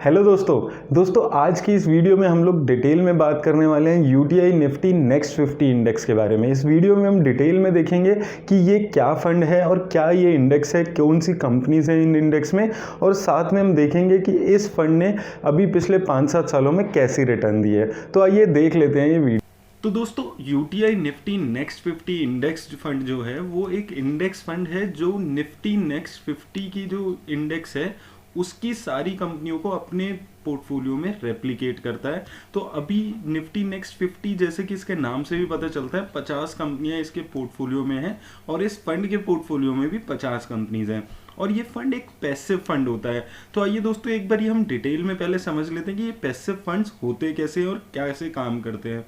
Hello दोस्तों आज की इस वीडियो में हम लोग डिटेल में बात करने वाले हैं यूटीआई निफ्टी नेक्स्ट 50 इंडेक्स के बारे में। इस वीडियो में हम डिटेल में देखेंगे कि ये क्या फंड है और क्या ये इंडेक्स है, कौन सी कंपनीज हैं इन इंडेक्स में, और साथ में हम देखेंगे कि इस फंड ने अभी पिछले 5-7 सालों में कैसी रिटर्न दी है। तो आइए देख लेते हैं ये वीडियो। तो दोस्तों UTI Nifty next 50 index fund जो है वो एक इंडेक्स फंड है जो निफ्टी नेक्स्ट 50 की जो इंडेक्स है उसकी सारी कंपनियों को अपने पोर्टफोलियो में रेप्लिकेट करता है। तो अभी निफ्टी नेक्स्ट 50 जैसे कि इसके नाम से भी पता चलता है 50 कंपनियां इसके पोर्टफोलियो में हैं और इस फंड के पोर्टफोलियो में भी 50 कंपनीज हैं और ये फंड एक पैसिव फंड होता है। तो आइए दोस्तों एक बार हम डिटेल में पहले समझ लेते हैं कि ये पैसिव फंड्स होते कैसे और कैसे काम करते हैं।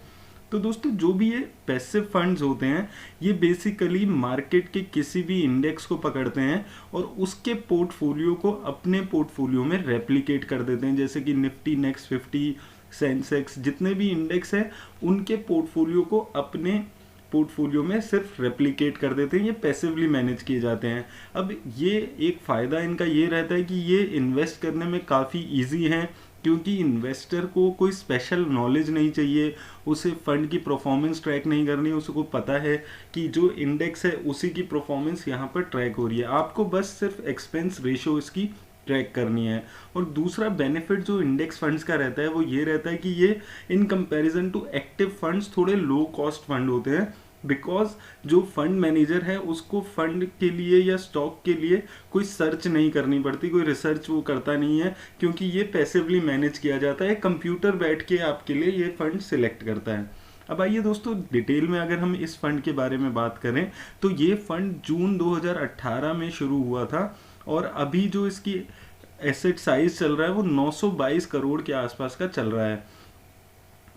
तो दोस्तों जो भी ये पैसिव फंड्स होते हैं ये बेसिकली मार्केट के किसी भी इंडेक्स को पकड़ते हैं और उसके पोर्टफोलियो को अपने पोर्टफोलियो में रेप्लिकेट कर देते हैं। जैसे कि निफ्टी नेक्स्ट 50, सेंसेक्स, जितने भी इंडेक्स हैं उनके पोर्टफोलियो को अपने पोर्टफोलियो में सिर्फ रेप्लिकेट कर देते हैं। ये पैसिवली मैनेज किए जाते हैं। अब ये एक फ़ायदा इनका ये रहता है कि ये इन्वेस्ट करने में काफ़ी इजी हैं क्योंकि इन्वेस्टर को कोई स्पेशल नॉलेज नहीं चाहिए, उसे फंड की परफॉर्मेंस ट्रैक नहीं करनी, उसको पता है कि जो इंडेक्स है उसी की परफॉर्मेंस यहाँ पर ट्रैक हो रही है। आपको बस सिर्फ एक्सपेंस रेशो इसकी ट्रैक करनी है। और दूसरा बेनिफिट जो इंडेक्स फंड्स का रहता है वो ये रहता है कि ये इन कंपैरिजन टू एक्टिव फंड्स थोड़े लो कॉस्ट फंड होते हैं, बिकॉज जो फंड मैनेजर है उसको फंड के लिए या स्टॉक के लिए कोई सर्च नहीं करनी पड़ती, कोई रिसर्च वो करता नहीं है क्योंकि ये पैसिवली मैनेज किया जाता है। कंप्यूटर बैठ के आपके लिए ये फंड सिलेक्ट करता है। अब आइए दोस्तों डिटेल में अगर हम इस फंड के बारे में बात करें तो ये फंड जून 2018 में शुरू हुआ था और अभी जो इसकी एसेट साइज चल रहा है वो 922 करोड़ के आसपास का चल रहा है।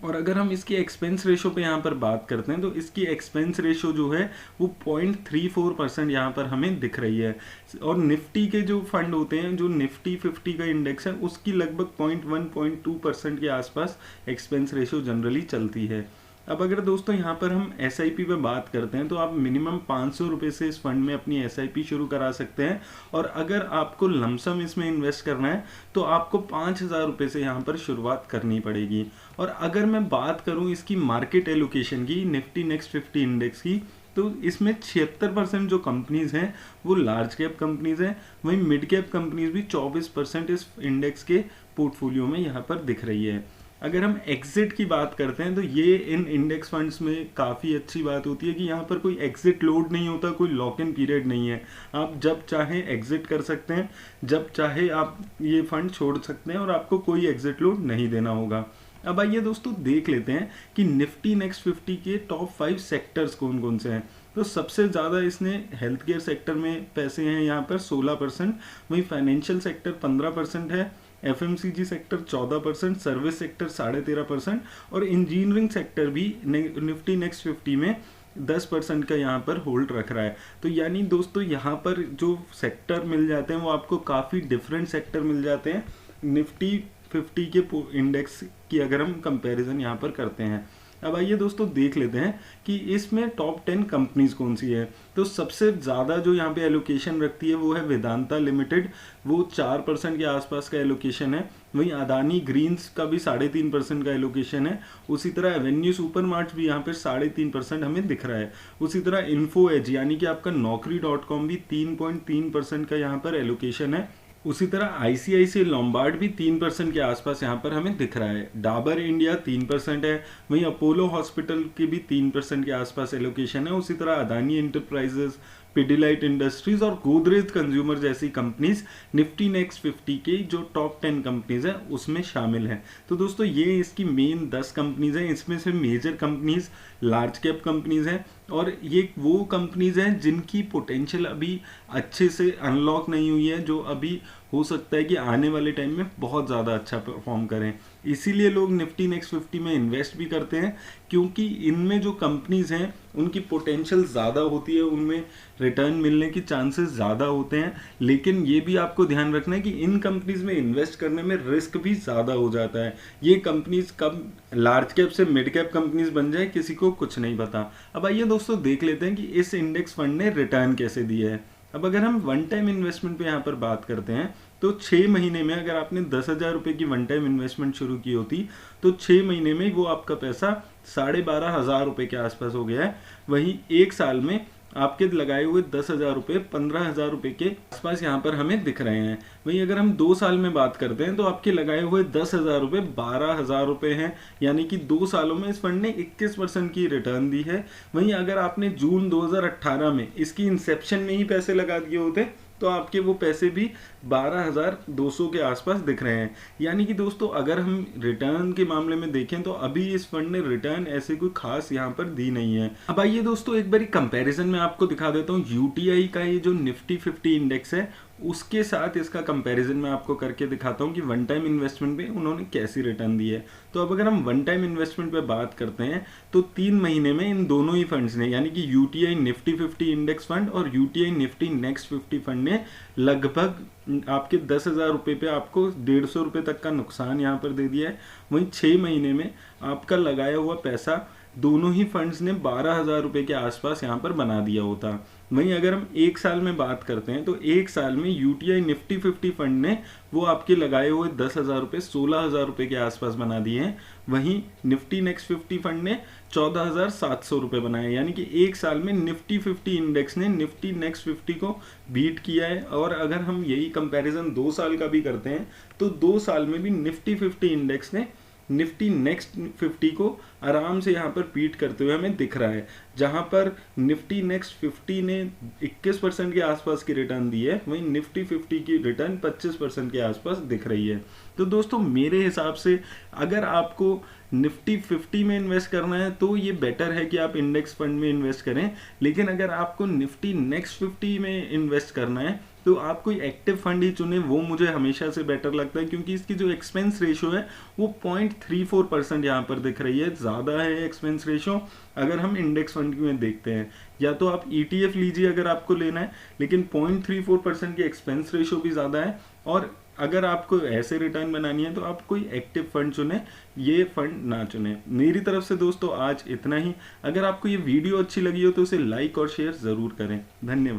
और अगर हम इसकी एक्सपेंस रेशो पे यहाँ पर बात करते हैं तो इसकी एक्सपेंस रेशो जो है वो 0.34% यहाँ पर हमें दिख रही है। और निफ्टी के जो फंड होते हैं, जो निफ्टी 50 का इंडेक्स है, उसकी लगभग 0.1-0.2% के आसपास एक्सपेंस रेशो जनरली चलती है। अब अगर दोस्तों यहाँ पर हम SIP पे बात करते हैं तो आप मिनिमम 500 रुपये से इस फंड में अपनी SIP शुरू करा सकते हैं और अगर आपको लमसम इसमें इन्वेस्ट करना है तो आपको 5000 रुपये से यहाँ पर शुरुआत करनी पड़ेगी। और अगर मैं बात करूँ इसकी मार्केट एलोकेशन की, निफ्टी नेक्स्ट 50 इंडेक्स की, तो इसमें 76% जो कंपनीज हैं वो लार्ज कैप कंपनीज हैं, वहीं मिड कैप कंपनीज भी 24% इस इंडेक्स के पोर्टफोलियो में यहाँ पर दिख रही है। अगर हम एग्जिट की बात करते हैं तो ये इन इंडेक्स फंड्स में काफ़ी अच्छी बात होती है कि यहाँ पर कोई एग्जिट लोड नहीं होता, कोई लॉक इन पीरियड नहीं है। आप जब चाहें एग्जिट कर सकते हैं, जब चाहे आप ये फंड छोड़ सकते हैं और आपको कोई एग्जिट लोड नहीं देना होगा। अब आइए दोस्तों देख लेते हैं कि निफ्टी नेक्स्ट 50 के टॉप 5 सेक्टर्स कौन कौन से हैं। तो सबसे ज़्यादा इसने हेल्थ केयर सेक्टर में पैसे हैं यहाँ पर 16%, वहीं फाइनेंशियल सेक्टर 15% है, FMCG सेक्टर 14%, सर्विस सेक्टर 13.5% और इंजीनियरिंग सेक्टर भी निफ्टी नेक्स्ट 50 में 10% का यहाँ पर होल्ड रख रहा है। तो यानी दोस्तों यहाँ पर जो सेक्टर मिल जाते हैं वो आपको काफ़ी डिफरेंट सेक्टर मिल जाते हैं निफ्टी 50 के इंडेक्स की अगर हम कंपैरिजन यहाँ पर करते हैं। अब आइए दोस्तों देख लेते हैं कि इसमें टॉप 10 कंपनीज कौन सी है। तो सबसे ज़्यादा जो यहाँ पे एलोकेशन रखती है वो है वेदांता लिमिटेड, वो 4% के आसपास का एलोकेशन है। वहीं अदानी ग्रीन्स का भी 3.5% का एलोकेशन है। उसी तरह एवेन्यू सुपरमार्ट्स भी यहाँ पर 3.5% हमें दिख रहा है। उसी तरह इन्फो एज यानी कि आपका Naukri.com भी 3.3% का यहाँ पर एलोकेशन है। उसी तरह ICICI लॉम्बार्ड भी 3% के आसपास यहाँ पर हमें दिख रहा है। डाबर इंडिया 3% है, वहीं अपोलो हॉस्पिटल की भी 3% के आसपास एलोकेशन है। उसी तरह अदानी एंटरप्राइजेस, पिडिलाइट इंडस्ट्रीज और गोदरेज कंज्यूमर जैसी कंपनीज निफ्टी नेक्स्ट 50 के जो टॉप 10 कंपनीज हैं उसमें शामिल हैं। तो दोस्तों ये इसकी मेन 10 कंपनीज हैं। इसमें से major companies large cap companies हैं और ये वो कंपनीज हैं जिनकी पोटेंशियल अभी अच्छे से अनलॉक नहीं हुई है, जो अभी हो सकता है कि आने वाले टाइम में बहुत ज़्यादा अच्छा परफॉर्म करें। इसीलिए लोग निफ्टी नेक्स्ट 50 में इन्वेस्ट भी करते हैं क्योंकि इनमें जो कंपनीज हैं उनकी पोटेंशियल ज़्यादा होती है, उनमें रिटर्न मिलने की चांसेस ज़्यादा होते हैं। लेकिन ये भी आपको ध्यान रखना है कि इन कंपनीज में इन्वेस्ट करने में रिस्क भी ज़्यादा हो जाता है। ये कंपनीज कब लार्ज कैप से मिड कैप कंपनीज बन जाए किसी को कुछ नहीं पता। अब आइए दोस्तों देख लेते हैं कि इस इंडेक्स फंड ने रिटर्न कैसे दिया है। अब अगर हम वन टाइम इन्वेस्टमेंट पे यहाँ पर बात करते हैं तो 6 महीने में अगर आपने 10,000 रुपये की वन टाइम इन्वेस्टमेंट शुरू की होती तो 6 महीने में वो आपका पैसा 12,500 रुपये के आसपास हो गया है। वहीं एक साल में आपके लगाए हुए 10,000 रुपये 15,000 रुपये के आसपास यहाँ पर हमें दिख रहे हैं। वहीं अगर हम 2 साल में बात करते हैं तो आपके लगाए हुए 10,000 रुपये 12,000 रुपये हैं, यानी कि 2 सालों में इस फंड ने 21% की रिटर्न दी है। वहीं अगर आपने जून 2018 में इसकी इंसेप्शन में ही पैसे लगा दिए होते तो आपके वो पैसे भी 12,200 के आसपास दिख रहे हैं। यानी कि दोस्तों अगर हम रिटर्न के मामले में देखें तो अभी इस फंड ने रिटर्न ऐसे कोई खास यहाँ पर दी नहीं है। अब आइए दोस्तों एक बारी कंपैरिजन में आपको दिखा देता हूँ यूटीआई का ये जो निफ्टी 50 इंडेक्स है उसके साथ इसका कंपैरिजन मैं आपको करके दिखाता हूँ कि वन टाइम इन्वेस्टमेंट पे उन्होंने कैसी रिटर्न दी है। तो अब अगर हम वन टाइम इन्वेस्टमेंट पे बात करते हैं तो 3 महीने में इन दोनों ही फंड्स ने, यानी कि यूटीआई निफ्टी 50 इंडेक्स फंड और यूटीआई निफ्टी नेक्स्ट 50 फंड ने लगभग आपके 10,000 रुपये पे आपको 150 रुपये तक का नुकसान यहाँ पर दे दिया है। वहीं 6 महीने में आपका लगाया हुआ पैसा दोनों ही फंड्स ने 12,000 रुपये के आसपास यहाँ पर बना दिया होता। वहीं अगर हम एक साल में बात करते हैं तो एक साल में यूटीआई निफ्टी 50 फंड ने वो आपके लगाए हुए 10,000 रुपये 16,000 रुपये के आसपास बना दिए हैं। वहीं निफ्टी नेक्स्ट 50 फंड ने 14,700 रुपये बनाए, यानी कि एक साल में निफ्टी 50 इंडेक्स ने निफ्टी नेक्स्ट 50 को बीट किया है। और अगर हम यही कंपैरिजन 2 साल का भी करते हैं तो 2 साल में भी निफ्टी 50 इंडेक्स ने निफ्टी नेक्स्ट 50 को आराम से यहाँ पर बीट करते हुए हमें दिख रहा है, जहाँ पर निफ्टी नेक्स्ट 50 ने 21% के आसपास की रिटर्न दी है, वहीं निफ्टी 50 की रिटर्न 25% के आसपास दिख रही है। तो दोस्तों मेरे हिसाब से अगर आपको निफ्टी 50 में इन्वेस्ट करना है तो ये बेटर है कि आप इंडेक्स फंड में इन्वेस्ट करें, लेकिन अगर आपको निफ्टी नेक्स्ट 50 में इन्वेस्ट करना है तो आप कोई एक्टिव फंड ही चुने, वो मुझे हमेशा से बेटर लगता है, क्योंकि इसकी जो एक्सपेंस रेशो है वो 0.34% यहाँ पर दिख रही है, ज़्यादा है एक्सपेंस रेशो अगर हम इंडेक्स फंड में देखते हैं। या तो आप ETF लीजिए अगर आपको लेना है, लेकिन 0.34% की एक्सपेंस रेशो भी ज़्यादा है। और अगर आपको ऐसे रिटर्न बनानी है तो आप कोई एक्टिव फंड चुने, ये फंड ना चुने। मेरी तरफ से दोस्तों आज इतना ही। अगर आपको ये वीडियो अच्छी लगी हो तो उसे लाइक और शेयर ज़रूर करें। धन्यवाद।